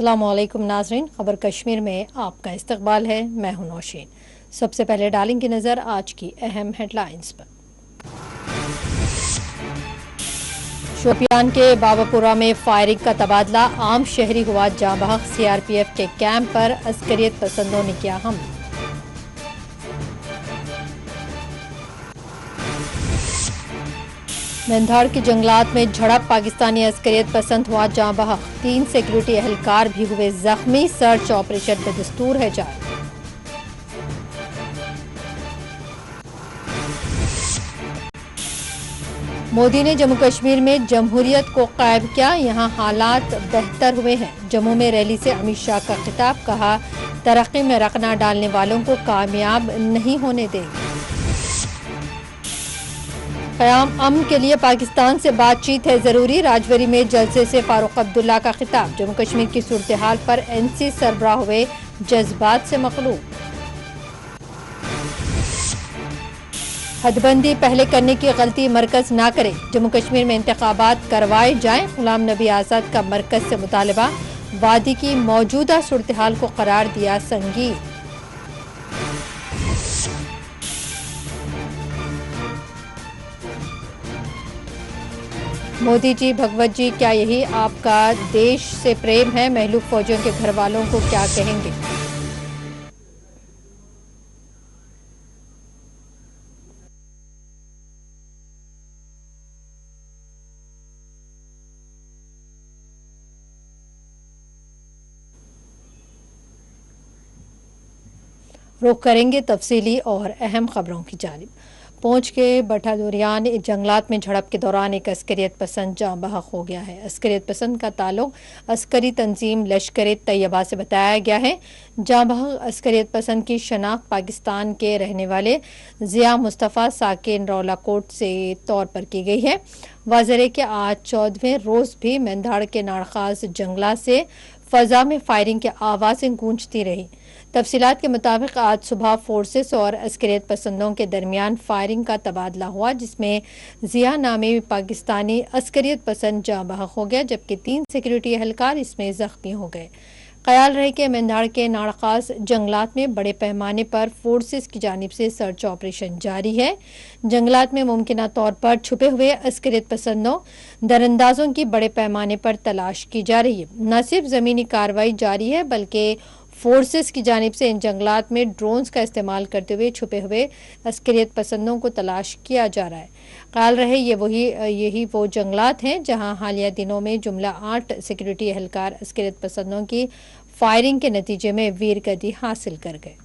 अस्सलाम वालेकुम नाज़रीन, खबर कश्मीर में आपका इस्तकबाल है। मैं हूं नौशीन। सबसे पहले डालेंगे नज़र आज की अहम हेडलाइंस पर। शोपियान के बाबापुरा में फायरिंग का तबादला, आम शहरी हुआ जाँ बहक। सीआरपीएफ के कैंप पर अस्करियत पसंदों ने किया हमला। मेंधाड़ के जंगलात में झड़प, पाकिस्तानी अस्करियत पसंद हुआ जाँ बहक। 3 सिक्योरिटी एहलकार भी हुए जख्मी। सर्च ऑपरेशन बेदस्तूर है जारी। मोदी ने जम्मू कश्मीर में जमहूरियत को कायम किया, यहां हालात बेहतर हुए हैं। जम्मू में रैली से अमित शाह का खिताब, कहा तरक्की में रखना डालने वालों को कामयाब नहीं होने देंगे। क़याम अमन के लिए पाकिस्तान से बातचीत है जरूरी, राजौरी में जलसे से फारूक अब्दुल्ला का खिताब। जम्मू कश्मीर की सूरत हाल पर एनसी सरबराह हुए जज्बात से मखलूब। हदबंदी पहले करने की गलती मरकज ना करे, जम्मू कश्मीर में इंतखाबात करवाए जाएं। गुलाम नबी आज़ाद का मरकज से मुतालबा, वादी की मौजूदा सूरत हाल को करार दिया संगीन। मोदी जी, भगवत जी, क्या यही आपका देश से प्रेम है? महलूक फौजियों के घर वालों को क्या कहेंगे? रुख करेंगे तफसीली और अहम खबरों की जानिब। पहुंच के बठादोरियान जंगलात में झड़प के दौरान एक अस्करियत पसंद जाँ बहक हो गया है। अस्करियत पसंद का ताल्लुक अस्करी तंजीम लश्कर तैयबा से बताया गया है। जाँ बहक अस्करियत पसंद की शनाख्त पाकिस्तान के रहने वाले ज़िया मुस्तफ़ा साकिन रौलाकोट से तौर पर की गई है। वाज़ेह कि आज 14वें रोज़ भी मेंधाड़ के नारखास जंगलात से फ़ज़ा में फायरिंग की आवाज़ें गूंजती रही। तफसीलात के मुताबिक आज सुबह फोर्सेस और अस्करियत पसंदों के दरमियान फायरिंग का तबादला हुआ, जिसमें ज़िया नामी पाकिस्तानी अस्करियत पसंद जाँ बहक हो गया, जबकि 3 सिक्योरिटी एहलकार इसमें जख्मी हो गए। ख्याल रहे कि मेंधाड़ के नारखास जंगलात में बड़े पैमाने पर फोर्सेस की जानिब से सर्च ऑपरेशन जारी है। जंगलात में मुमकिन तौर पर छुपे हुए अस्करियत पसंदों दरअंदाजों की बड़े पैमाने पर तलाश की जा रही है। न सिर्फ ज़मीनी कार्रवाई जारी है, बल्कि फोर्सेस की जानिब से इन जंगलात में ड्रोन्स का इस्तेमाल करते हुए छुपे हुए अस्करियत पसंदों को तलाश किया जा रहा है। ख्याल रहे यही वो जंगलात हैं जहां हालिया दिनों में जुमला 8 सिक्योरिटी एहलकार अस्करियत पसंदों की फायरिंग के नतीजे में वीरगति हासिल कर गए।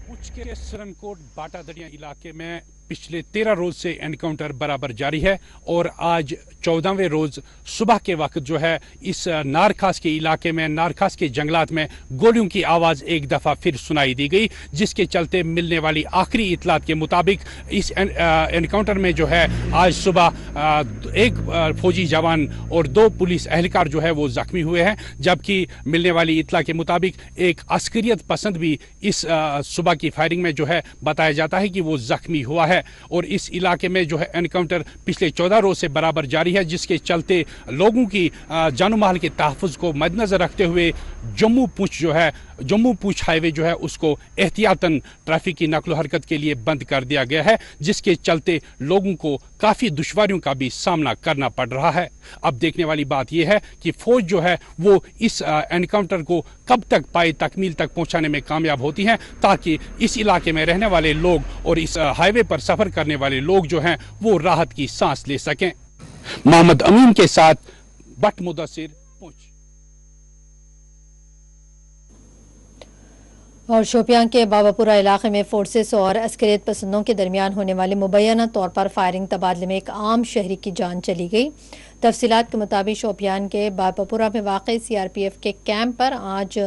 पुंछ के सरनकोट बाटा दरिया इलाके में पिछले 13 रोज से एनकाउंटर बराबर जारी है और आज 14वें रोज सुबह के वक्त जो है इस नारखास के इलाके में, नारखास के जंगलात में गोलियों की आवाज एक दफा फिर सुनाई दी गई, जिसके चलते मिलने वाली आखिरी इतलात के मुताबिक इस एनकाउंटर में जो है आज सुबह एक फौजी जवान और 2 पुलिस एहलकार जो है वो जख्मी हुए हैं, जबकि मिलने वाली इतला के मुताबिक एक अस्करियत पसंद भी इस सुबह की फायरिंग में जो है बताया जाता है कि वो जख्मी हुआ है। और इस इलाके में जो है एनकाउंटर पिछले 14 रोज से बराबर जारी है, जिसके चलते लोगों की जानो माल के तहफ़्फ़ुज़ को मद्देनजर रखते हुए जम्मू पूंछ हाईवे जो है उसको एहतियातन ट्रैफिक की नकलो हरकत के लिए बंद कर दिया गया है, जिसके चलते लोगों को काफ़ी दुश्वारियों का भी सामना करना पड़ रहा है। अब देखने वाली बात यह है कि फौज जो है वो इस एनकाउंटर को कब तक पाए तकमील तक पहुंचाने में कामयाब होती है, ताकि इस इलाके में रहने वाले लोग और इस हाईवे पर सफर करने वाले लोग जो हैं वो राहत की सांस ले सकें। मोहम्मद अमीन के साथ बट मुदस्सिर, पुंछ। और शोपियां के बाबापुरा इलाके में फोर्सेस और अस्करियत पसंदों के दरमियान होने वाले मुबैना तौर पर फायरिंग तबादले में एक आम शहरी की जान चली गई। तफसीलात के मुताबिक शोपियान के बाबापुरा में वाक़ई सीआरपीएफ के कैंप पर आज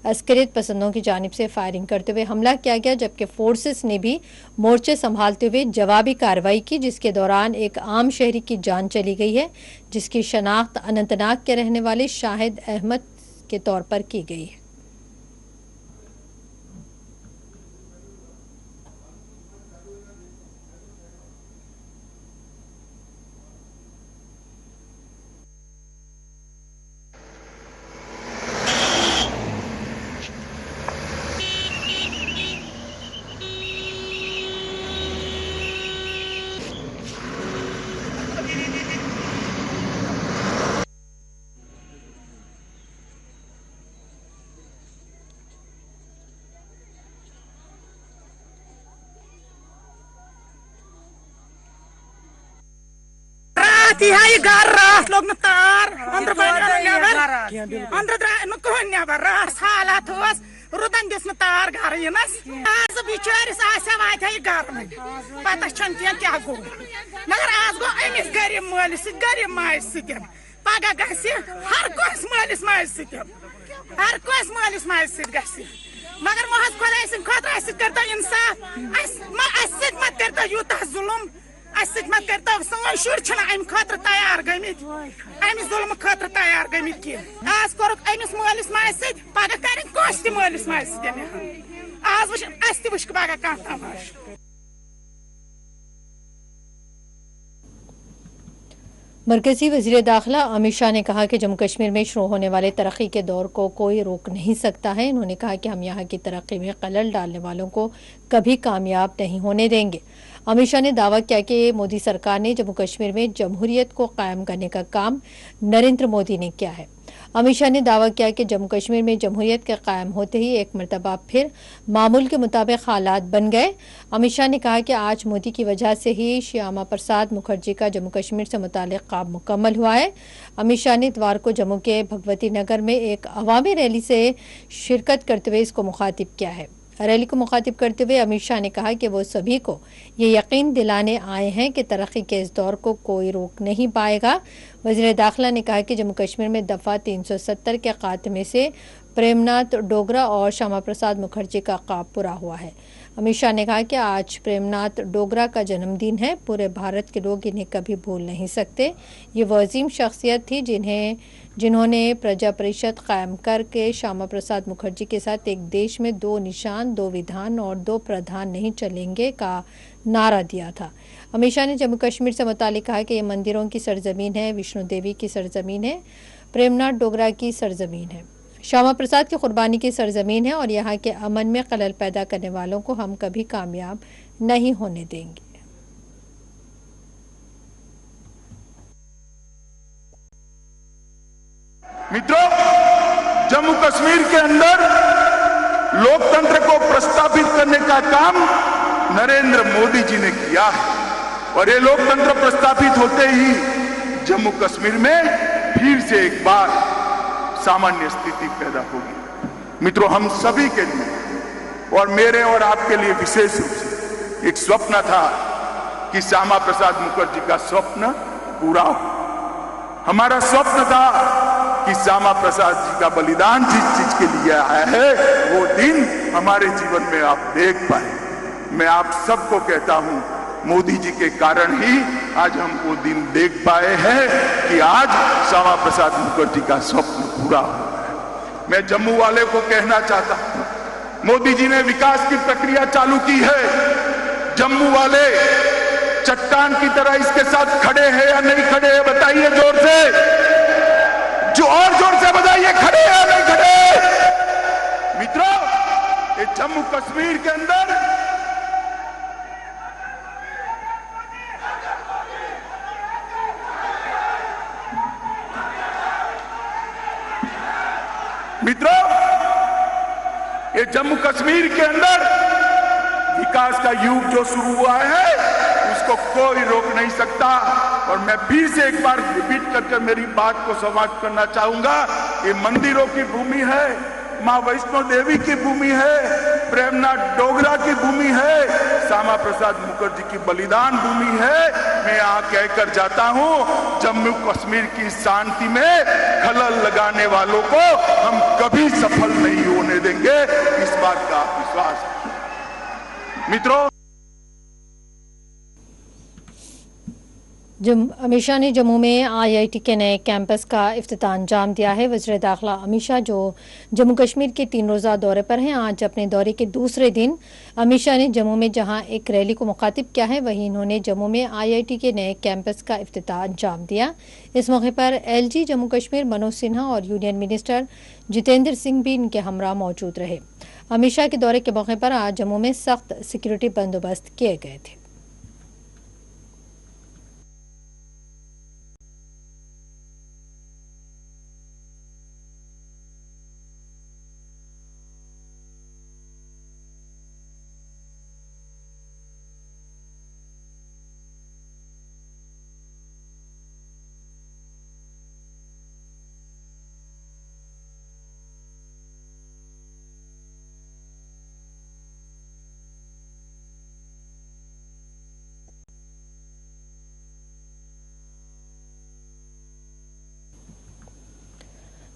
अस्करियत पसंदों की जानिब से फायरिंग करते हुए हमला किया गया, जबकि फोर्सेस ने भी मोर्चे संभालते हुए जवाबी कार्रवाई की, जिसके दौरान एक आम शहरी की जान चली गई है, जिसकी शनाख्त अनंतनाग के रहने वाले शाहिद अहमद के तौर पर की गई है। तिहाई घर रात लोग न तार अंदर न कहोन नेबर रात हालात होस रुदन दिस न तार घर यनस आज बिचारिस आसे वाथे घर में पता छन क्या गो मगर आज गो अमिस गरीब मालिस गरीब माय सितम पगा गसी हर कोस मालिस माय सितम हर कोस मालिस माय सित गसी मगर महज खुदा सिन खतरा अस करता इंसाफ अस मत करता यूता जुल्म मत करता सन शुर अम खतर तैयार गमित अमिस जुल्म खतर तैयार गमित कह आज कोर अमिस मालिस माय सत पगह कर कस त मालिस माय सत आज वुच अस त वुच पगह कह तमाश। मरकजी वज़ीर दाखिला अमित शाह ने कहा कि जम्मू कश्मीर में शुरू होने वाले तरक्की के दौर को कोई रोक नहीं सकता है। उन्होंने कहा कि हम यहाँ की तरक्की में खलल डालने वालों को कभी कामयाब नहीं होने देंगे। अमित शाह ने दावा किया कि मोदी सरकार ने जम्मू कश्मीर में जमहूरियत को कायम करने का काम नरेंद्र मोदी ने किया है। अमित शाह ने दावा किया कि जम्मू कश्मीर में जमहूरियत के कायम होते ही एक मरतबा फिर मामूल के मुताबिक हालात बन गए। अमित शाह ने कहा कि आज मोदी की वजह से ही श्यामा प्रसाद मुखर्जी का जम्मू कश्मीर से मुताल्लिक़ काम मुकम्मल हुआ है। अमित शाह ने इतवार को जम्मू के भगवती नगर में एक अवामी रैली से शिरकत करते हुए इसको मुखातिब किया है। रैली को मुखातिब करते हुए अमित शाह ने कहा कि वो सभी को ये यकीन दिलाने आए हैं कि तरक्की के इस दौर को कोई रोक नहीं पाएगा। वज़ीर दाखिला ने कहा कि जम्मू कश्मीर में दफ़ा 370 के खात्मे से प्रेमनाथ डोगरा और श्यामा प्रसाद मुखर्जी का ख्वाब पूरा हुआ है। अमित शाह ने कहा कि आज प्रेमनाथ डोगरा का जन्मदिन है। पूरे भारत के लोग इन्हें कभी भूल नहीं सकते। ये वो अजीम शख्सियत थी जिन्होंने प्रजा परिषद कायम करके श्यामा प्रसाद मुखर्जी के साथ एक देश में 2 निशान, 2 विधान और 2 प्रधान नहीं चलेंगे का नारा दिया था। अमित शाह ने जम्मू कश्मीर से मुताल्लिक़ कहा कि ये मंदिरों की सरजमीन है, विष्णु देवी की सरजमीन है, प्रेमनाथ डोगरा की सरजमीन है, श्यामा प्रसाद की कुर्बानी की सरजमीन है और यहाँ के अमन में खलल पैदा करने वालों को हम कभी कामयाब नहीं होने देंगे। मित्रों, जम्मू कश्मीर के अंदर लोकतंत्र को प्रस्तावित करने का काम नरेंद्र मोदी जी ने किया है और ये लोकतंत्र प्रस्तावित होते ही जम्मू कश्मीर में फिर से एक बार सामान्य स्थिति पैदा होगी। मित्रों, हम सभी के लिए और मेरे और आपके लिए विशेष रूप से एक स्वप्न था कि श्यामा प्रसाद मुखर्जी का स्वप्न पूरा हो। हमारा स्वप्न था कि श्यामा प्रसाद जी का बलिदान जिस चीज के लिए आया है वो दिन हमारे जीवन में आप देख पाए। मैं आप सबको कहता हूं, मोदी जी के कारण ही आज हम वो दिन देख पाए हैं कि आज श्यामा प्रसाद मुखर्जी का स्वप्न पूरा हुआ है। मैं जम्मू वाले को कहना चाहता हूं, मोदी जी ने विकास की प्रक्रिया चालू की है। जम्मू वाले चट्टान की तरह इसके साथ खड़े हैं या नहीं खड़े हैं? बताइए जोर से, जो और जोर से बताइए, खड़े हैं या नहीं खड़े? मित्रों, ये जम्मू कश्मीर के अंदर ये जम्मू कश्मीर के अंदर विकास का युग जो शुरू हुआ है उसको कोई रोक नहीं सकता। और मैं फिर से एक बार रिपीट करके मेरी बात को समाप्त करना चाहूंगा। ये मंदिरों की भूमि है, मां वैष्णो देवी की भूमि है, प्रेमनाथ डोगरा की भूमि है, श्यामा प्रसाद मुखर्जी की बलिदान भूमि है। मैं यहाँ कहकर जाता हूँ, जम्मू कश्मीर की शांति में खलल लगाने वालों को हम कभी सफल नहीं होने देंगे, इस बात का विश्वास है। मित्रों, अमित शाह ने जम्मू में आईआईटी के नए कैंपस का इफ्तिताह अंजाम दिया है। वज़ीर दाखिला अमित शाह जो जम्मू कश्मीर के 3 रोज़ा दौरे पर हैं, आज अपने दौरे के दूसरे दिन अमित शाह ने जम्मू में जहां एक रैली को मुखातिब किया है, वहीं इन्होंने जम्मू में आईआईटी के नए कैंपस का इफ्तिताह अंजाम दिया। इस मौके पर एलजी जम्मू कश्मीर मनोज सिन्हा और यूनियन मिनिस्टर जितेंद्र सिंह भी इनके हमरा मौजूद रहे। अमित शाह के दौरे के मौके पर आज जम्मू में सख्त सिक्योरिटी बंदोबस्त किए गए थे।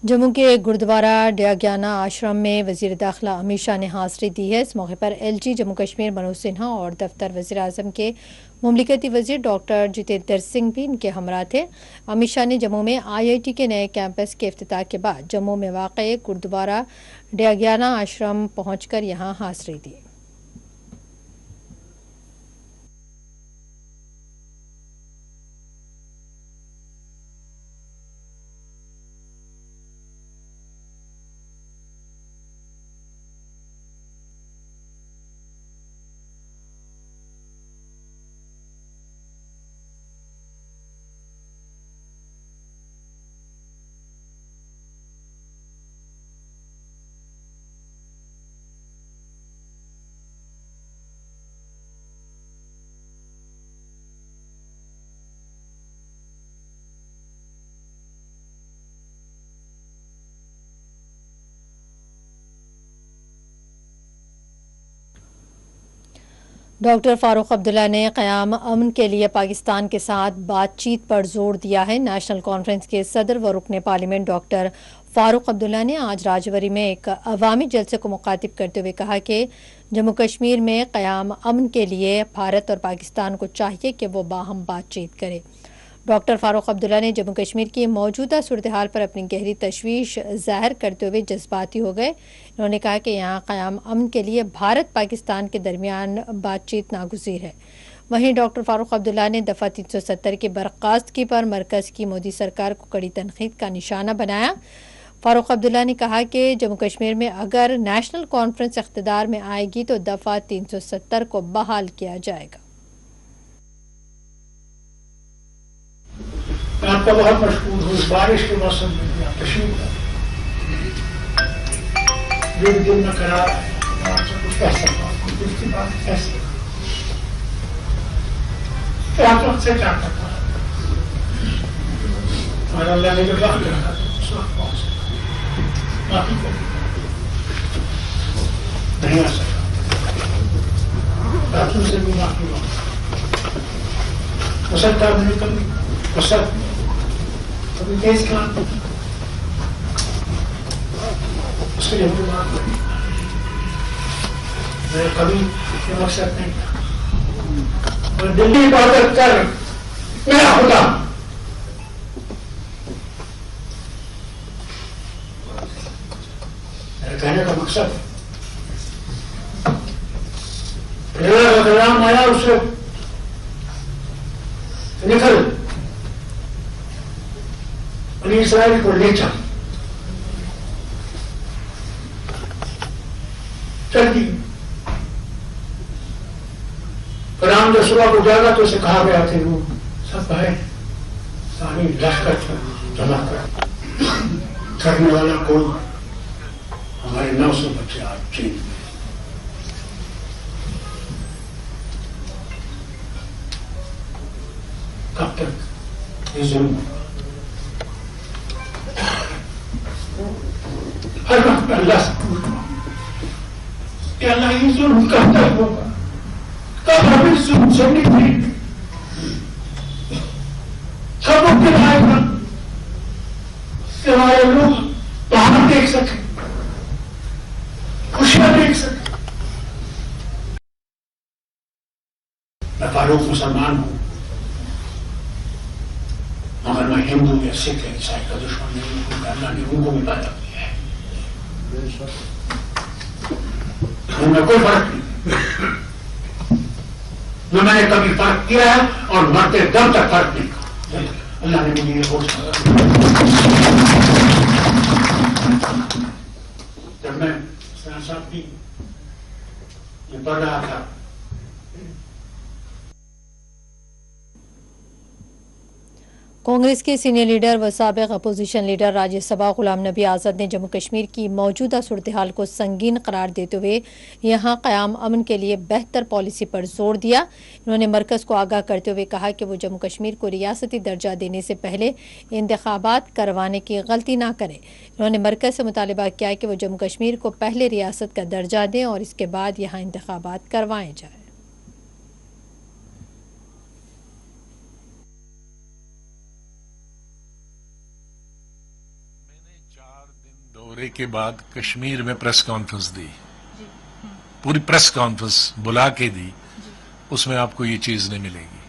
जम्मू के गुरुद्वारा डयाग्याना आश्रम में वज़ीर दाखिला अमित शाह ने हाज़िरी दी है। इस मौके पर एलजी जम्मू कश्मीर मनोज सिन्हा और दफ्तर वज़ीर आज़म के मुमलिकती वज़ीर डॉक्टर जितेंद्र सिंह भी इनके हमरा थे। अमित शाह ने जम्मू में आईआईटी के नए कैंपस के इफ्तिताह के बाद जम्मू में वाक़ गुरुद्वारा डयाग्याना आश्रम पहुंचकर यहां हाज़िरी दी। डॉक्टर फारूक अब्दुल्ला ने क़याम अमन के लिए पाकिस्तान के साथ बातचीत पर जोर दिया है। नेशनल कॉन्फ्रेंस के सदर व रुकने पार्लियामेंट डॉक्टर फारूक अब्दुल्ला ने आज राजौरी में एक अवामी जलसे को मुखातिब करते हुए कहा कि जम्मू कश्मीर में क़याम अमन के लिए भारत और पाकिस्तान को चाहिए कि वो बाहम बातचीत करे। डॉक्टर फारूक अब्दुल्ला ने जम्मू कश्मीर की मौजूदा सूरत हाल पर अपनी गहरी तशवीश ज़ाहिर करते हुए जज्बाती हो गए। उन्होंने कहा कि यहाँ क़याम अमन के लिए भारत पाकिस्तान के दरमियान बातचीत नागुज़ीर है। वहीं डॉक्टर फारूक अब्दुल्ला ने दफ़ा 370 की बर्खास्तगी पर मरकज़ की मोदी सरकार को कड़ी तनक़ीद का निशाना बनाया। फारूक अब्दुल्ला ने कहा कि जम्मू कश्मीर में अगर नेशनल कॉन्फ्रेंस इक़्तिदार में आएगी तो दफ़ा 370 को बहाल किया जाएगा। आपका बहुत मशहूर हूँ, बारिश के मौसम में आप तशरीफ दिल में करार कुछ कह सकता हूँ, उसकी बात ऐसी तो आप वक्त से क्या करता है और अल्लाह ने जो वक्त रखा उस वक्त पहुँच बाकी नहीं आ सकता, बातों से भी माफी मांग हो सकता है। मैंने कभी हो सकता कभी तेज काम उसके लिए मुझे माफ करें, मैं कभी ये मकसद नहीं था। और दिल्ली इबादत कर मेरा खुदा मेरे कहने का मकसद राम आया उससे निकल बनी इस्राइल को ले चल दी। राम जब सुबह को जागा तो उसे कहा गया थे वो सब है सारी लश्कर जमा कर करने वाला कोई हमारे 900 बच्चे आज चीन में। कब तक ये जुल्म हर वक्त अल्लाह से पूछना कि अल्लाह ये जुल्म कब तक होगा, कब हमें जुल्म से निकलेंगे, कब वो दिन आएगा कि हमारे लोग बाहर देख सके, खुशियां देख सके। मैं फारूक मुसलमान हूं, मगर मैं हिंदू या सिख या ईसाई का दुश्मन नहीं हूं, क्योंकि अल्लाह ने उनको भी पैदा किया है। उनमें कोई फर्क नहीं, न मैंने कभी फर्क किया है और मरते दम तक फर्क नहीं किया। अल्लाह ने मुझे ये घोषणा जब मैं साहब की ये पढ़ रहा था, कांग्रेस के सीनियर लीडर व साबिक अपोजिशन लीडर राज्यसभा गुलाम नबी आज़ाद ने जम्मू कश्मीर की मौजूदा सूरत हाल को संगीन करार देते हुए यहाँ क़याम अमन के लिए बेहतर पॉलिसी पर जोर दिया। उन्होंने मरकज़ को आगाह करते हुए कहा कि वो जम्मू कश्मीर को रियासती दर्जा देने से पहले इंतखाबात करवाने की गलती ना करे। उन्होंने मरकज़ से मुतालबा किया कि वो जम्मू कश्मीर को पहले रियासत का दर्जा दें और इसके बाद यहाँ इंतखाबात करवाए जाए। दौरे के बाद कश्मीर में प्रेस कॉन्फ्रेंस दी, पूरी प्रेस कॉन्फ्रेंस बुला के दी। उसमें आपको ये चीज नहीं मिलेगी।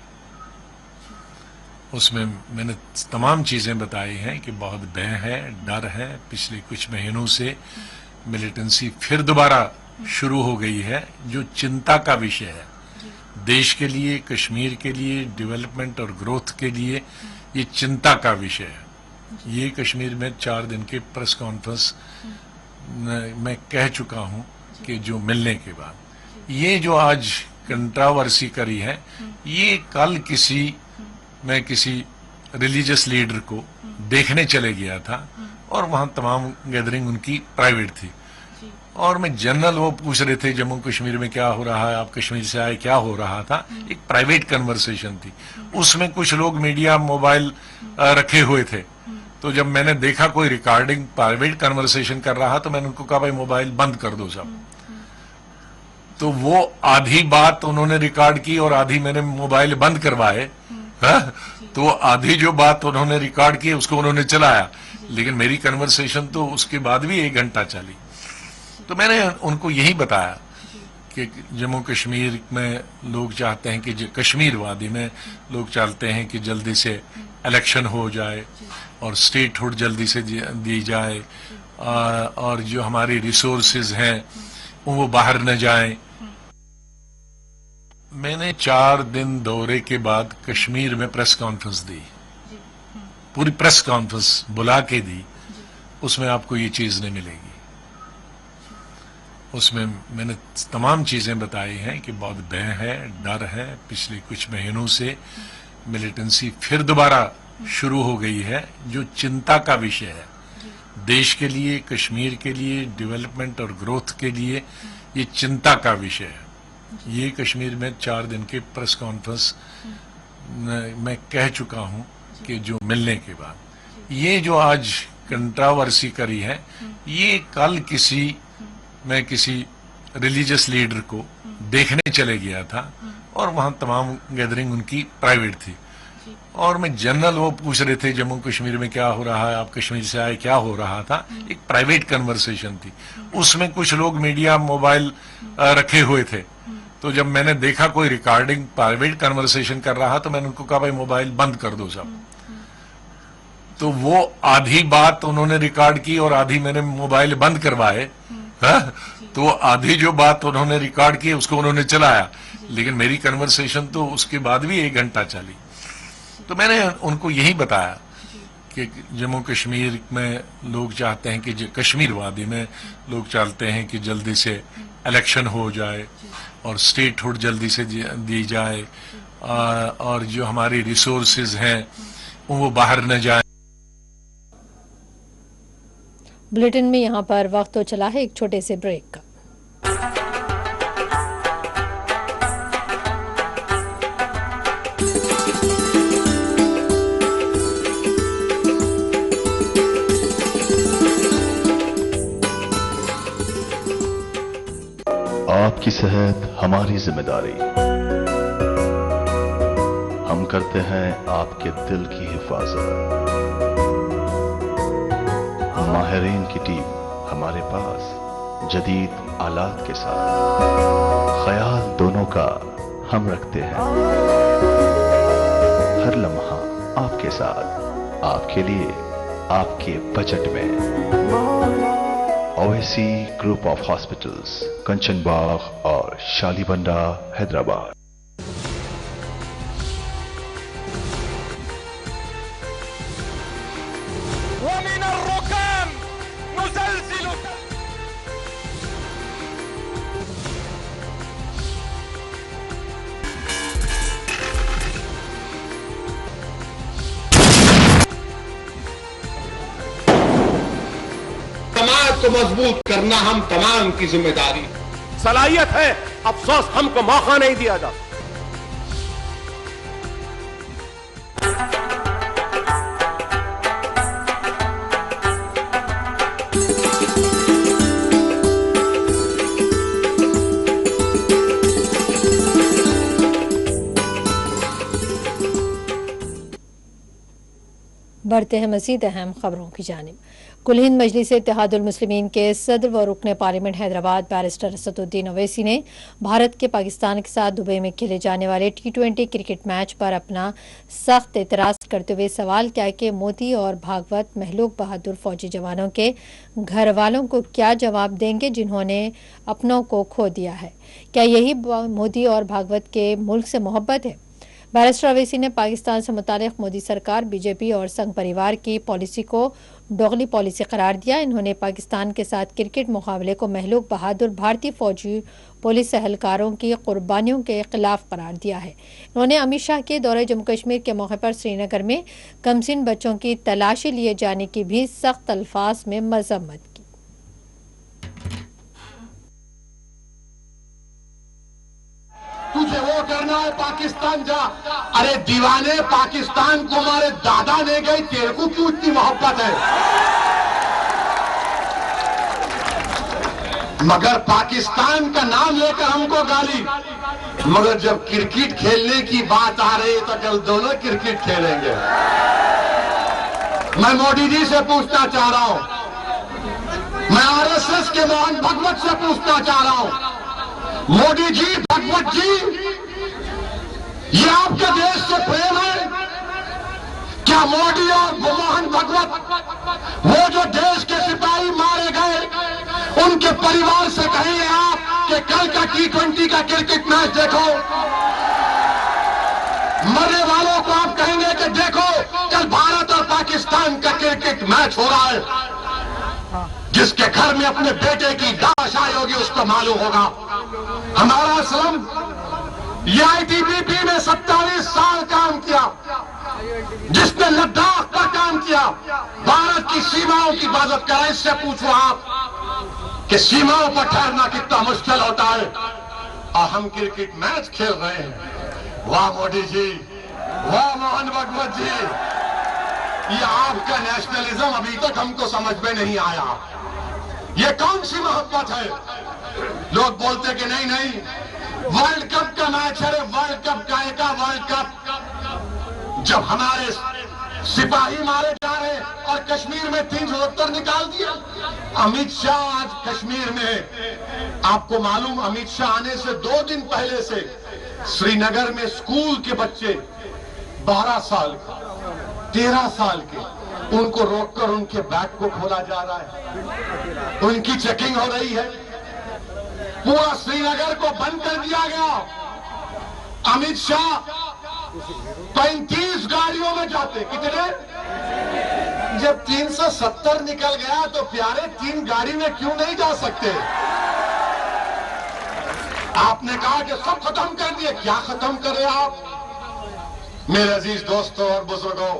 उसमें मैंने तमाम चीजें बताई हैं कि बहुत भय है, डर है। पिछले कुछ महीनों से मिलिटेंसी फिर दोबारा शुरू हो गई है, जो चिंता का विषय है देश के लिए, कश्मीर के लिए, डेवलपमेंट और ग्रोथ के लिए। ये चिंता का विषय है। ये कश्मीर में 4 दिन के प्रेस कॉन्फ्रेंस मैं कह चुका हूं कि जो मिलने के बाद ये जो आज कंट्रावर्सी करी है, ये कल मैं किसी रिलीजियस लीडर को देखने चले गया था और वहां तमाम गैदरिंग उनकी प्राइवेट थी और मैं जनरल वो पूछ रहे थे जम्मू कश्मीर में क्या हो रहा है, आप कश्मीर से आए, क्या हो रहा था। एक प्राइवेट कन्वर्सेशन थी, उसमें कुछ लोग मीडिया मोबाइल रखे हुए थे। तो जब मैंने देखा कोई रिकॉर्डिंग प्राइवेट कन्वर्सेशन कर रहा तो मैंने उनको कहा भाई मोबाइल बंद कर दो सब। तो वो आधी बात उन्होंने रिकॉर्ड की और आधी मैंने मोबाइल बंद करवाए। तो आधी जो बात उन्होंने रिकॉर्ड की उसको उन्होंने चलाया, लेकिन मेरी कन्वर्सेशन तो उसके बाद भी 1 घंटा चली। तो मैंने उनको यही बताया कि जम्मू कश्मीर में लोग चाहते हैं कि कश्मीर वादी में लोग चाहते हैं कि जल्दी से इलेक्शन हो जाए और स्टेटहुड जल्दी से दी जाए और जो हमारी रिसोर्सेज हैं वो बाहर न जाएं। मैंने 4 दिन दौरे के बाद कश्मीर में प्रेस कॉन्फ्रेंस दी, पूरी प्रेस कॉन्फ्रेंस बुला के दी। उसमें आपको ये चीज नहीं मिलेगी। उसमें मैंने तमाम चीजें बताई हैं कि बहुत भय है, डर है। पिछले कुछ महीनों से मिलिटेंसी फिर दोबारा शुरू हो गई है, जो चिंता का विषय है देश के लिए, कश्मीर के लिए, डेवलपमेंट और ग्रोथ के लिए। ये चिंता का विषय है। ये कश्मीर में 4 दिन के प्रेस कॉन्फ्रेंस मैं कह चुका हूं कि जो मिलने के बाद ये जो आज कंट्रावर्सी करी है, ये कल मैं किसी रिलीजियस लीडर को देखने चले गया था और वहां तमाम गैदरिंग उनकी प्राइवेट थी और मैं जनरल वो पूछ रहे थे जम्मू कश्मीर में क्या हो रहा है, आप कश्मीर से आए, क्या हो रहा था। एक प्राइवेट कन्वर्सेशन थी, उसमें कुछ लोग मीडिया मोबाइल रखे हुए थे। तो जब मैंने देखा कोई रिकॉर्डिंग प्राइवेट कन्वर्सेशन कर रहा तो मैंने उनको कहा भाई मोबाइल बंद कर दो सब। तो वो आधी बात उन्होंने रिकॉर्ड की और आधी मैंने मोबाइल बंद करवाए। तो आधी जो बात उन्होंने रिकॉर्ड की उसको उन्होंने चलाया, लेकिन मेरी कन्वर्सेशन तो उसके बाद भी 1 घंटा चली। तो मैंने उनको यही बताया कि जम्मू कश्मीर में लोग चाहते हैं कि कश्मीर वादी में लोग चाहते हैं कि जल्दी से इलेक्शन हो जाए और स्टेटहुड जल्दी से दी जाए और जो हमारी रिसोर्सेज हैं वो बाहर न जाए। बुलेटिन में यहाँ पर वक्त तो चला है एक छोटे से ब्रेक का। आपकी सेहत हमारी जिम्मेदारी। हम करते हैं आपके दिल की हिफाजत। माहिरीन की टीम हमारे पास जदीद आलात के साथ, ख्याल दोनों का हम रखते हैं। हर लम्हा आपके साथ, आपके लिए, आपके बजट में। ओवैसी ग्रुप ऑफ हॉस्पिटल्स, कंचन बाग और शालीबंडा, हैदराबाद। समाज को मजबूत करना हम तमाम की जिम्मेदारी। सलाहियत है, अफसोस हमको मौका नहीं दिया जाता। बढ़ते हैं मज़ीद अहम खबरों की जानिब। कुल हिंद मजलिस इत्तेहादुल मुस्लिमीन के सदर व रुकन पार्लियामेंट हैदराबाद बैरिस्टर असदुद्दीन ओवैसी ने भारत के पाकिस्तान के साथ दुबई में खेले जाने वाले T20 क्रिकेट मैच पर अपना सख्त एतराज़ करते हुए सवाल किया कि मोदी और भागवत महलूक बहादुर फौजी जवानों के घर वालों को क्या जवाब देंगे जिन्होंने अपनों को खो दिया है। क्या यही मोदी और भागवत के मुल्क से मोहब्बत है? बैरिस्टर ओवैसी ने पाकिस्तान से मुताल्लिक़ मोदी सरकार, बीजेपी और संघ परिवार की पॉलिसी को दोगली पॉलिसी करार दिया। इन्होंने पाकिस्तान के साथ क्रिकेट मुकाबले को महलूक बहादुर भारतीय फौजी पुलिस एहलकारों की कुर्बानियों के खिलाफ करार दिया है। उन्होंने अमित शाह के दौरे जम्मू कश्मीर के मौके पर श्रीनगर में कमसिन बच्चों की तलाशी लिए जाने की भी सख्त अल्फाज में मजम्मत की। तुझे वो करना है पाकिस्तान जा। अरे दीवाने, पाकिस्तान को हमारे दादा ले गए, तेरे को क्यों इतनी मोहब्बत है? मगर पाकिस्तान का नाम लेकर हमको गाली। मगर जब क्रिकेट खेलने की बात आ रही है तो कल दोनों क्रिकेट खेलेंगे। मैं मोदी जी से पूछना चाह रहा हूं, मैं आरएसएस के मोहन भागवत से पूछना चाह रहा हूं, मोदी जी, भागवत जी, ये आपके देश से प्रेम है क्या? मोदी और मोहन भागवत वो जो देश के सिपाही मारे गए, उनके परिवार से कहेंगे आप कि कल का T20 का क्रिकेट मैच देखो। मरने वालों को आप कहेंगे कि देखो कल भारत और पाकिस्तान का क्रिकेट मैच हो रहा है। जिसके घर में अपने बेटे की लाश आई होगी उसको मालूम होगा। हमारा असलम ये ITBP में 27 साल काम किया, जिसने लद्दाख पर काम किया, भारत की सीमाओं की हिफाजत करा। इससे पूछो आप कि सीमाओं पर ठहरना कितना मुश्किल होता है और हम क्रिकेट मैच खेल रहे हैं। वाह मोदी जी, वाह मोहन भागवत जी, ये आपका नेशनलिज्म अभी तक हमको समझ में नहीं आया। ये कौन सी मोहब्बत है? लोग बोलते कि नहीं नहीं वर्ल्ड कप का मैच है। वर्ल्ड कप का वर्ल्ड कप जब हमारे सिपाही मारे जा रहे और कश्मीर में 370 निकाल दिया। अमित शाह आज कश्मीर में, आपको मालूम अमित शाह आने से 2 दिन पहले से श्रीनगर में स्कूल के बच्चे 12 साल के, 13 साल के, उनको रोककर उनके बैग को खोला जा रहा है, उनकी चेकिंग हो रही है। पूरा श्रीनगर को बंद कर दिया गया। अमित शाह 35 गाड़ियों में जाते, कितने? जब 370 निकल गया तो प्यारे 3 गाड़ी में क्यों नहीं जा सकते? आपने कहा कि सब खत्म कर दिए। क्या खत्म करे आप? मेरे अजीज दोस्तों और बुजुर्गों,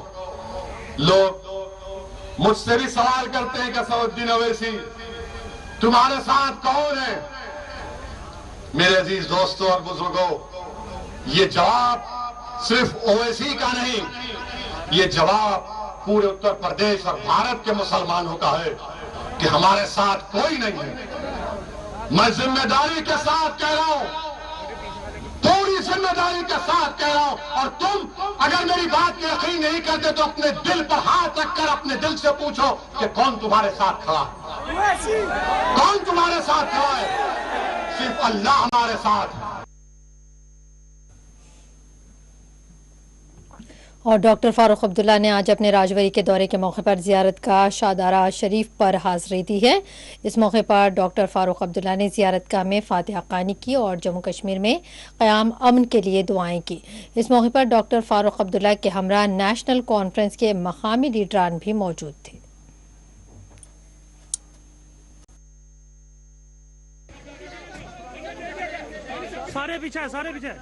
लोग मुझसे भी सवाल करते हैं कि असदुद्दीन ओवैसी तुम्हारे साथ कौन है? मेरे अजीज दोस्तों और बुजुर्गों, ये जवाब सिर्फ ओवैसी का नहीं, ये जवाब पूरे उत्तर प्रदेश और भारत के मुसलमानों का है कि हमारे साथ कोई नहीं है। मैं जिम्मेदारी के साथ कह रहा हूं, पूरी जिम्मेदारी के साथ कह रहा हूं। और तुम अगर मेरी बात पे यकीन नहीं करते तो अपने दिल पर हाथ रखकर अपने दिल से पूछो कि कौन तुम्हारे साथ खड़ा है, कौन तुम्हारे साथ खड़ा है। सिर्फ अल्लाह हमारे साथ है। और डॉक्टर फारूक अब्दुल्ला ने आज अपने राजवरी के दौरे के मौके पर ज़ियारत का शादारा शरीफ पर हाज़िरी दी है। इस मौके पर डॉक्टर फारूक अब्दुल्ला ने ज़ियारतगाह में फातिहा ख़्वानी की और जम्मू कश्मीर में क़याम अमन के लिए दुआएं की। इस मौके पर डॉक्टर फारूक अब्दुल्ला के हमरा नेशनल कॉन्फ्रेंस के मकामी लीडरान भी मौजूद थे। सारे पीछे, सारे पीछे।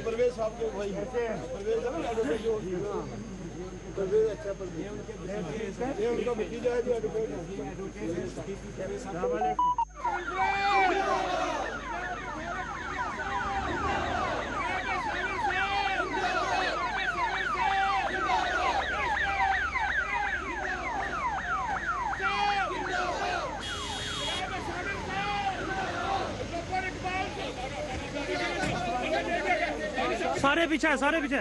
परवेज साहब को भाई परवेज अच्छा ये उनका भतीजा है जो एडवोकेट है। सारे पीछे, सारे पीछे।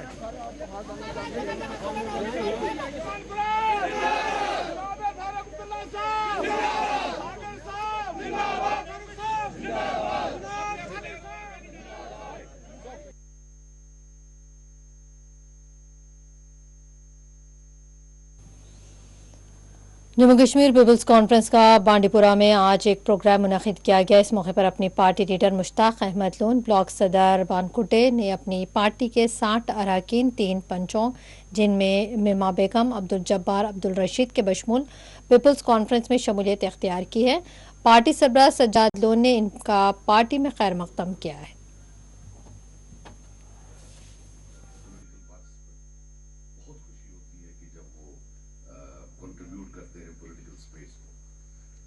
जम्मू कश्मीर पीपल्स कॉन्फ्रेंस का बांडीपुरा में आज एक प्रोग्राम मुनक़िद किया गया। इस मौके पर अपनी party leader Mushtaq Ahmad Lone, block सदर बानकुटे ने अपनी पार्टी के 60 अरकान, 3 पंचों जिनमें मिमा बेगम, अब्दुल जब्बार, अब्दुल रशीद के बशमूल पीपल्स कॉन्फ्रेंस में शमूलियत इख्तियार की है। पार्टी सरबराह सज्जाद लोन ने इनका पार्टी में खैर मकदम किया है।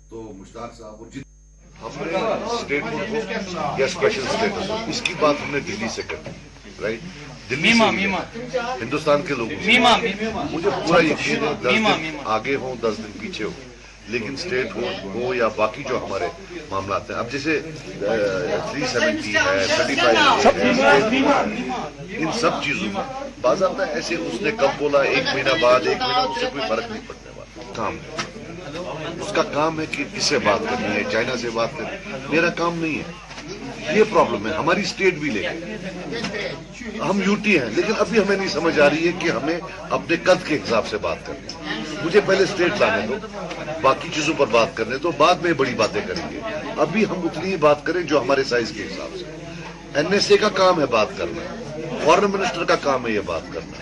तो मुश्ताक साहब और हमने स्टेटमेंट हो या स्पेशल स्टेटस हो, इसकी बात हमने दिल्ली से कर दी, राइट? दिल्ली से हिंदुस्तान के लोगों से मुझे पूरा यकीन है 10 दिन आगे हो 10 दिन पीछे हो, लेकिन स्टेट हो या बाकी जो हमारे मामला हैं, अब जैसे 370 है, 35 है, इन सब चीजों में बाज़ाब्ता ऐसे उसने कब बोला 1 महीना बाद 1 महीना, उससे कोई फर्क नहीं पड़ने वाला। काम उसका काम है कि किससे बात करनी है, चाइना से बात करनी, मेरा काम नहीं है। ये प्रॉब्लम है, हमारी स्टेट भी लेके हम यूटी हैं, लेकिन अभी हमें नहीं समझ आ रही है कि हमें अपने कद के हिसाब से बात करनी है। मुझे पहले स्टेट लाने दो, बाकी चीजों पर बात करने दो, बाद में बड़ी बातें करेंगे। अभी हम उतनी ही बात करें जो हमारे साइज के हिसाब से। एनएसए का काम है बात करना, फॉरेन मिनिस्टर का काम है ये बात करना।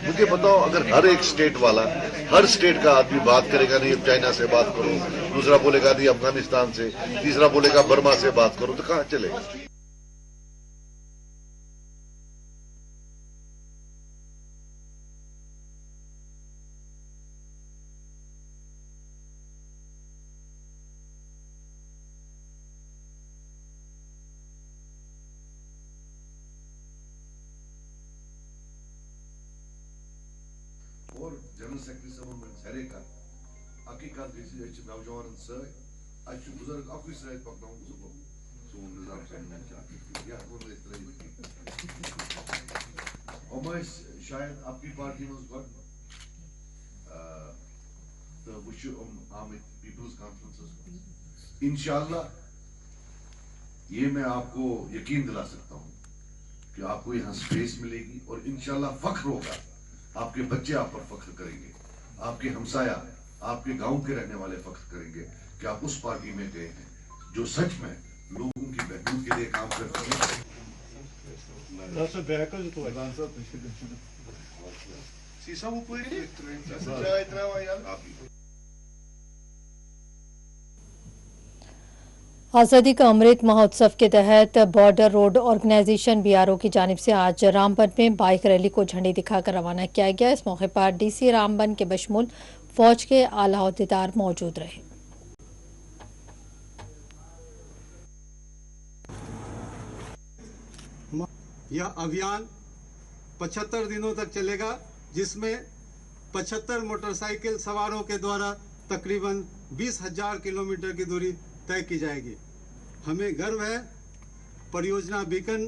मुझे बताओ, अगर हर एक स्टेट वाला, हर स्टेट का आदमी बात करेगा, नहीं चाइना से बात करो, दूसरा बोलेगा नहीं अफगानिस्तान से, तीसरा बोलेगा बर्मा से बात करो, तो कहां चलेगा? और जनरल सेक्रेटरी साहब सरेका हकीकत गई नौजवान बुजुर्ग अकु सत पकन सोन निजाम शायद अपनी पार्टी मज तो वो आमिद पीपल्स कॉन्फ्रेंस इंशाअल्लाह ये मैं आपको यकीन दिला सकता हूँ कि आपको यहाँ स्पेस मिलेगी और इंशाअल्लाह फख्र होगा। आपके बच्चे आप पर फख्र करेंगे, आपके हमसाया, आपके गांव के रहने वाले फख्र करेंगे कि आप उस पार्टी में गए हैं जो सच में लोगों की बेहतरी के लिए काम करती है। आज़ादी का अमृत महोत्सव के तहत बॉर्डर रोड ऑर्गेनाइजेशन बीआरओ की जानिब से आज रामबन में बाइक रैली को झंडी दिखाकर रवाना किया गया। इस मौके पर डीसी रामबन के बशमूल फौज के आला अहदेदार मौजूद रहे। यह अभियान 75 दिनों तक चलेगा, जिसमें 75 मोटरसाइकिल सवारों के द्वारा तकरीबन 20,000 किलोमीटर की दूरी तय की जाएगी। हमें गर्व है परियोजना बीकन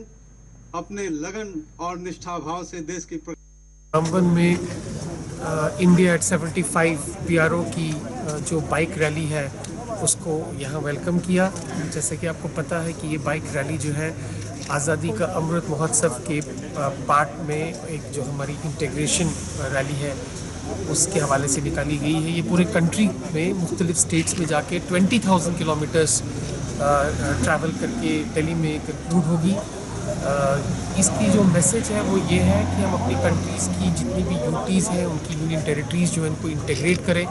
अपने लगन और निष्ठा भाव से देश की रामबन में इंडिया एट 75 बीआरओ की जो बाइक रैली है उसको यहाँ वेलकम किया। जैसे कि आपको पता है कि ये बाइक रैली जो है आज़ादी का अमृत महोत्सव के पार्ट में एक जो हमारी इंटीग्रेशन रैली है उसके हवाले से निकाली गई है। ये पूरे कंट्री में मुख्तलिफ स्टेट्स में जाके 20,000 किलोमीटर्स ट्रैवल करके दिल्ली में कंक्लूड होगी। इसकी जो मैसेज है वो ये है कि हम अपनी कंट्रीज़ की जितनी भी यूटीज़ हैं उनकी यूनियन टेरिटरीज़ जो है उनको इंटीग्रेट करें,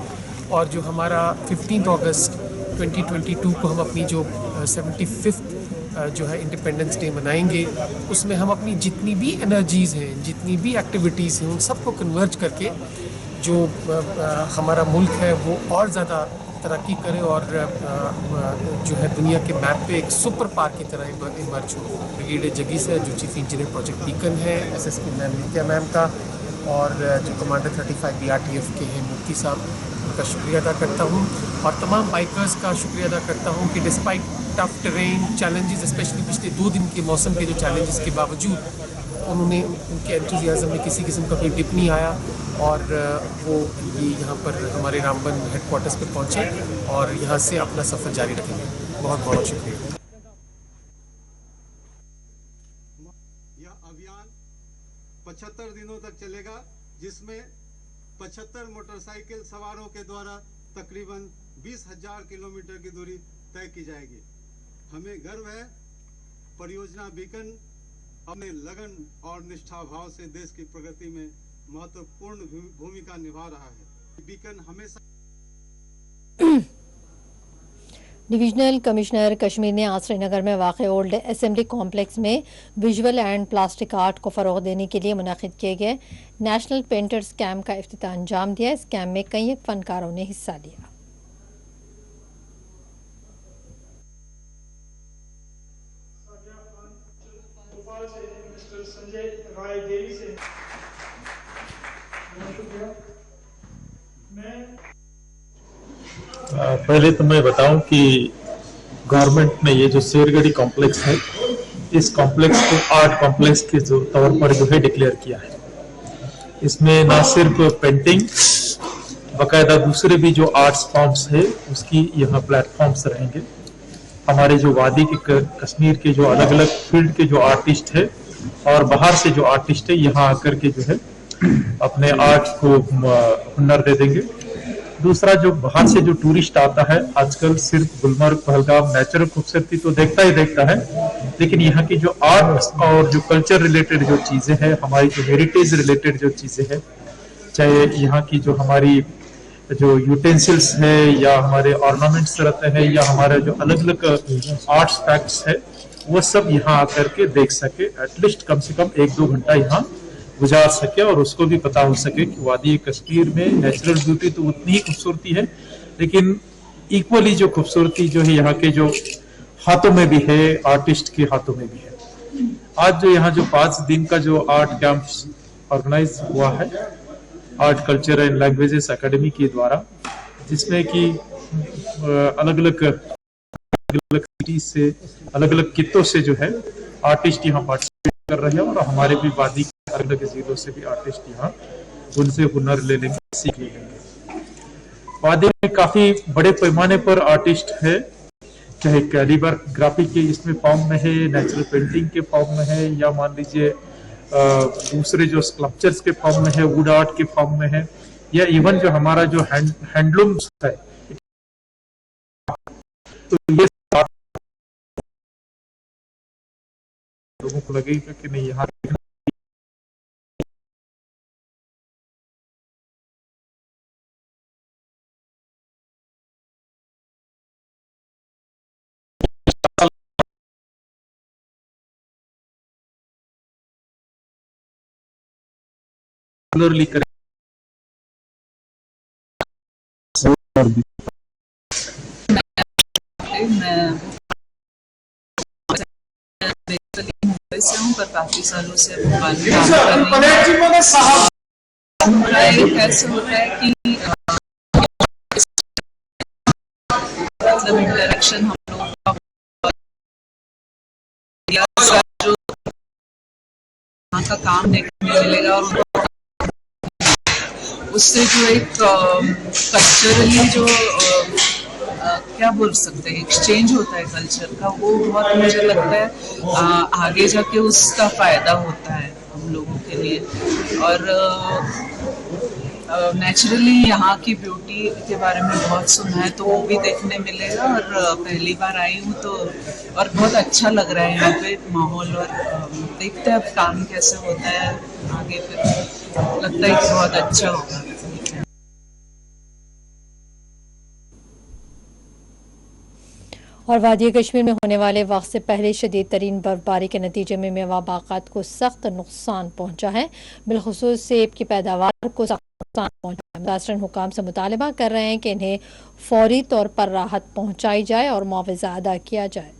और जो हमारा 15 अगस्त 2022 को हम अपनी जो 75th जो है इंडिपेंडेंस डे मनाएंगे, उसमें हम अपनी जितनी भी एनर्जीज़ हैं, जितनी भी एक्टिविटीज़ हैं, उन सबको कन्वर्ज करके जो हमारा मुल्क है वो और ज़्यादा तरक्की करे और जो है दुनिया के मैप पे एक सुपर पावर की तरह इमर्ज हो। ब्रिगेडियर जगी सर जो चीफ इंजीनियर प्रोजेक्ट बीकन है, एसएसपी मैम नित्या मैम का, और जो कमांडर 35 बीआरटीएफ के हैं मुफ्ती साहब, उनका शुक्रिया अदा करता हूँ। और तमाम बाइकर्स का शुक्रिया अदा करता हूँ कि despite tough terrain challenges, specially पिछले 2 दिन के मौसम के जो चैलेंजेस के बावजूद उन्होंने उनके एंथुसियाज्म में किसी किस्म का कोई डिप नहीं आया, और वो ये यहाँ पर हमारे रामबन हेडक्वार्टर्स पे पहुँचे और यहाँ से अपना सफ़र जारी रखेंगे। बहुत बहुत शुक्रिया। यह अभियान 75 दिनों तक चलेगा, जिसमें 75 मोटरसाइकिल सवारों के द्वारा तकरीबन 20,000 किलोमीटर की दूरी तय की जाएगी। हमें गर्व है परियोजना बीकन अपने लगन और निष्ठा भाव से देश की प्रगति में महत्वपूर्ण भूमिका निभा रहा है। बीकन हमेशा डिविजनल कमिश्नर कश्मीर ने आज श्रीनगर में वाक़ ओल्ड असेंबली कॉम्प्लेक्स में विजुअल एंड प्लास्टिक आर्ट को फ़रोग़ देने के लिए मुनक़िद किए गए नेशनल पेंटर्स कैंप का इफ्तिताह अंजाम दिया। इस कैंप में कई फ़नकारों ने हिस्सा लिया। पहले तो मैं बताऊं कि गवर्नमेंट ने ये जो शेरगढ़ी कॉम्प्लेक्स है, इस कॉम्प्लेक्स को आर्ट कॉम्प्लेक्स के तौर पर जो है डिक्लेयर किया है। इसमें ना सिर्फ पेंटिंग, बाकायदा दूसरे भी जो आर्ट्स फॉर्म्स है उसकी यहाँ प्लेटफॉर्म्स रहेंगे। हमारे जो वादी के कश्मीर के जो अलग अलग फील्ड के जो आर्टिस्ट है और बाहर से जो आर्टिस्ट है यहाँ आकर के जो है अपने आर्ट को हुनर दे देंगे। दूसरा, जो बाहर से जो टूरिस्ट आता है, आजकल सिर्फ गुलमर्ग पहलगाम नेचुरल खूबसूरती तो देखता ही देखता है, लेकिन यहाँ की जो आर्ट और जो कल्चर रिलेटेड जो चीजें हैं, हमारी जो हेरिटेज रिलेटेड जो चीजें हैं, चाहे यहाँ की जो हमारी जो यूटेंसिल्स है या हमारे ऑर्नामेंट्स रहते हैं या हमारे जो अलग अलग आर्ट्स फैक्ट्स है, वो सब यहाँ आकर के देख सके। एटलीस्ट कम से कम 1-2 घंटा यहाँ गुजार सके और उसको भी पता हो सके कि वादी कश्मीर में नेचुरल ब्यूटी तो उतनी ही खूबसूरती है, लेकिन इक्वली जो खूबसूरती जो है यहाँ के जो हाथों में भी है, आर्टिस्ट के हाथों में भी है। आज जो यहाँ जो 5 दिन का जो आर्ट कैंप ऑर्गेनाइज हुआ है art culture and languages academy के द्वारा, जिसमें कि अलग अलग सिटी से अलग अलग कितों से जो है आर्टिस्ट यहाँ पार्टिसिपेट कर रहे हैं, और हमारे भी वादी के अलग अलग जिलों से भी आर्टिस्ट यहाँ उनसे हुनर ले लेंगे, सीख लेंगे। वादी में काफी बड़े पैमाने पर आर्टिस्ट है, चाहे कैलीग्राफी के इसमें फॉर्म में है, नेचुरल पेंटिंग के फॉर्म में है, या मान लीजिए दूसरे जो स्कल्पचर्स के फॉर्म में है, वुड आर्ट के फॉर्म में है, या इवन जो हमारा जो हैंडलूम है, तो ये लोगों को लगेगा कि नहीं यहाँ रेगुलरली करें। मैं मुंबई से हूँ, पर काफी सालों से भोपाल में काम कर रही हूँ। कैसे होता है कि मतलब इंटरेक्शन हम लोगों का जो वहाँ का काम देखने को मिलेगा, और उससे जो एक कल्चरली जो क्या बोल सकते हैं एक्सचेंज होता है कल्चर का, वो बहुत मुझे लगता है आगे जाके उसका फायदा होता है हम लोगों के लिए। और नेचुरली यहाँ की ब्यूटी के बारे में बहुत सुना है, तो वो भी देखने मिलेगा। और पहली बार आई हूँ तो और बहुत अच्छा लग रहा है यहाँ पे माहौल। और देखते हैं अब काम कैसे होता है आगे, फिर लगता है कि बहुत अच्छा होगा। और वादी कश्मीर में होने वाले वक्त से पहले शदीद तरीन बर्फबारी के नतीजे में मेवा बागात को सख्त नुकसान पहुंचा है। बिलखुसूस सेब की पैदावार को सख्त नुकसान पहुंचा है। मुतासरीन हुकाम से मुतालबा कर रहे हैं कि इन्हें फौरी तौर पर राहत पहुंचाई जाए और मुआवजा अदा किया जाए।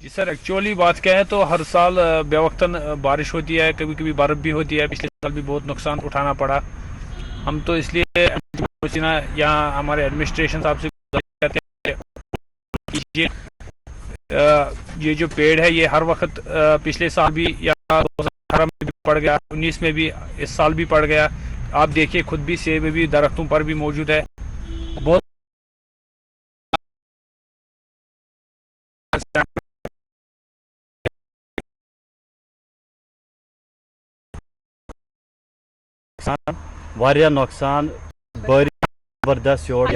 जी सर, एक्चुअली बात क्या है तो हर साल बेवक्तन बारिश होती है, कभी कभी बर्फ भी होती है। पिछले साल भी बहुत नुकसान उठाना पड़ा। हम तो इसलिए यहाँ हमारे एडमिनिस्ट्रेशन साहब से कहते हैं कि ये जो पेड़ है ये हर वक्त पिछले साल भी या 2018 में भी पड़ गया, 19 में भी, इस साल भी पड़ गया। आप देखिए खुद भी सेब भी दरख्तों पर भी मौजूद है। बहुत वारिया नुकसान जबरदस्त योर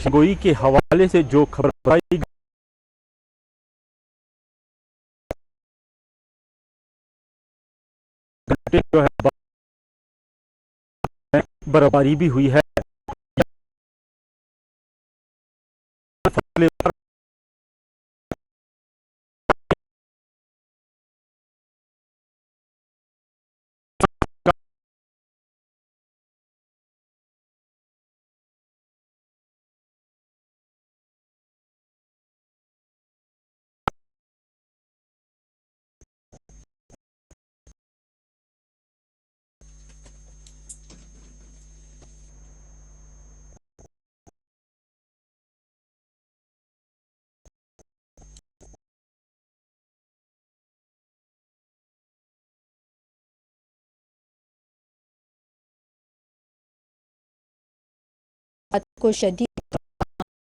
गोई के हवाले से जो खबर बताई जो है बर्फबारी भी हुई है। को शदीद